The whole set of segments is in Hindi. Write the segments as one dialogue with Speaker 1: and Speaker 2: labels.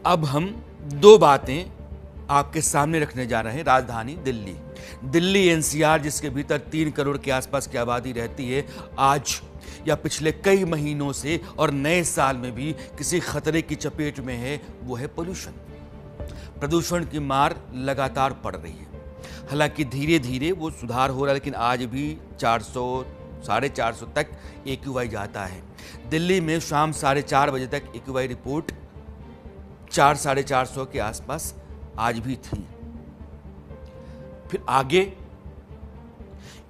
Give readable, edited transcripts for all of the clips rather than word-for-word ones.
Speaker 1: अब हम दो बातें आपके सामने रखने जा रहे हैं। राजधानी दिल्ली, दिल्ली एनसीआर, जिसके भीतर 3 करोड़ के आसपास की आबादी रहती है, आज या पिछले कई महीनों से और नए साल में भी किसी खतरे की चपेट में है। वो है पोल्यूशन। प्रदूषण की मार लगातार पड़ रही है। हालांकि धीरे धीरे वो सुधार हो रहा है, लेकिन आज भी 400 450 तक AQI जाता है। दिल्ली में शाम 4:30 बजे तक AQI रिपोर्ट 400-450 के आसपास आज भी थी। फिर आगे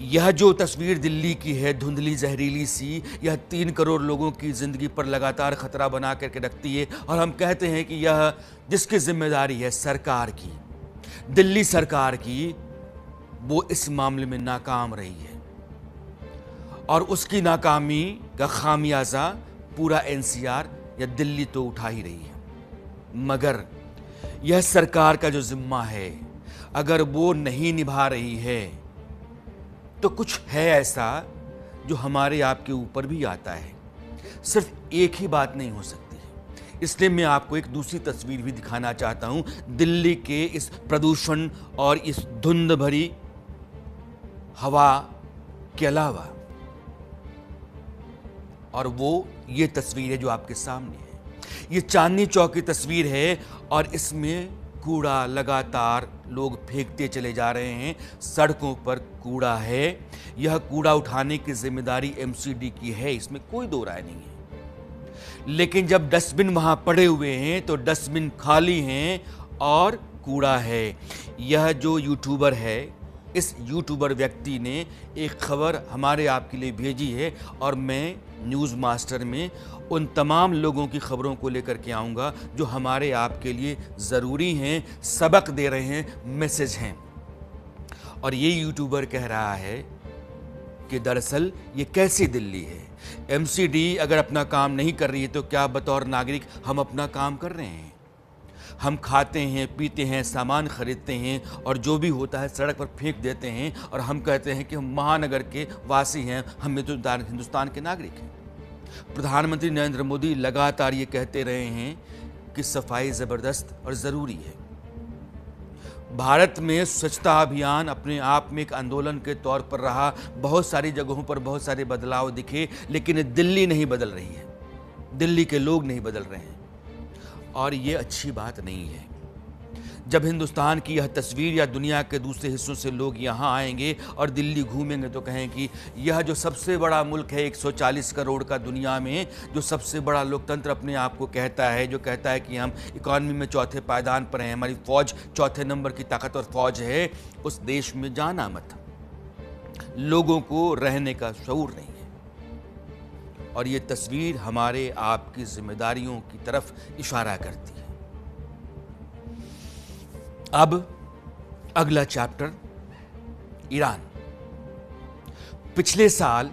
Speaker 1: यह जो तस्वीर दिल्ली की है, धुंधली जहरीली सी, यह 3 करोड़ लोगों की जिंदगी पर लगातार खतरा बना करके रखती है। और हम कहते हैं कि यह जिसकी जिम्मेदारी है सरकार की, दिल्ली सरकार की, वो इस मामले में नाकाम रही है और उसकी नाकामी का खामियाजा पूरा एनसीआर या दिल्ली तो उठा ही रही है। मगर यह सरकार का जो जिम्मा है, अगर वो नहीं निभा रही है तो कुछ है ऐसा जो हमारे आपके ऊपर भी आता है। सिर्फ एक ही बात नहीं हो सकती है। इसलिए मैं आपको एक दूसरी तस्वीर भी दिखाना चाहता हूं, दिल्ली के इस प्रदूषण और इस धुंध भरी हवा के अलावा। और वो ये तस्वीर है जो आपके सामने है। ये चांदनी चौक की तस्वीर है और इसमें कूड़ा लगातार लोग फेंकते चले जा रहे हैं। सड़कों पर कूड़ा है। यह कूड़ा उठाने की जिम्मेदारी MCD की है, इसमें कोई दो राय नहीं है। लेकिन जब डस्टबिन वहां पड़े हुए हैं तो डस्टबिन खाली हैं और कूड़ा है। यह जो यूट्यूबर है, इस यूट्यूबर व्यक्ति ने एक खबर हमारे आपके लिए भेजी है और मैं न्यूज़ मास्टर में उन तमाम लोगों की खबरों को लेकर के आऊँगा जो हमारे आपके लिए ज़रूरी हैं, सबक दे रहे हैं, मैसेज हैं। और ये यूट्यूबर कह रहा है कि दरअसल ये कैसी दिल्ली है। MCD अगर अपना काम नहीं कर रही है तो क्या बतौर नागरिक हम अपना काम कर रहे हैं? हम खाते हैं, पीते हैं, सामान खरीदते हैं और जो भी होता है सड़क पर फेंक देते हैं और हम कहते हैं कि हम महानगर के वासी हैं, हम तो हिंदुस्तान के नागरिक हैं। प्रधानमंत्री नरेंद्र मोदी लगातार ये कहते रहे हैं कि सफाई ज़बरदस्त और ज़रूरी है। भारत में स्वच्छता अभियान अपने आप में एक आंदोलन के तौर पर रहा। बहुत सारी जगहों पर बहुत सारे बदलाव दिखे, लेकिन दिल्ली नहीं बदल रही है, दिल्ली के लोग नहीं बदल रहे हैं और ये अच्छी बात नहीं है। जब हिंदुस्तान की यह तस्वीर या दुनिया के दूसरे हिस्सों से लोग यहाँ आएंगे और दिल्ली घूमेंगे तो कहें कि यह जो सबसे बड़ा मुल्क है 140 करोड़ का दुनिया में, जो सबसे बड़ा लोकतंत्र अपने आप को कहता है, जो कहता है कि हम इकॉनमी में चौथे पायदान पर हैं, हमारी फौज चौथे नंबर की ताकतवर फौज है, उस देश में जाना मत। लोगों को रहने का शऊर नहीं है। और ये तस्वीर हमारे आपकी जिम्मेदारियों की तरफ इशारा करती है। अब अगला चैप्टर, ईरान। पिछले साल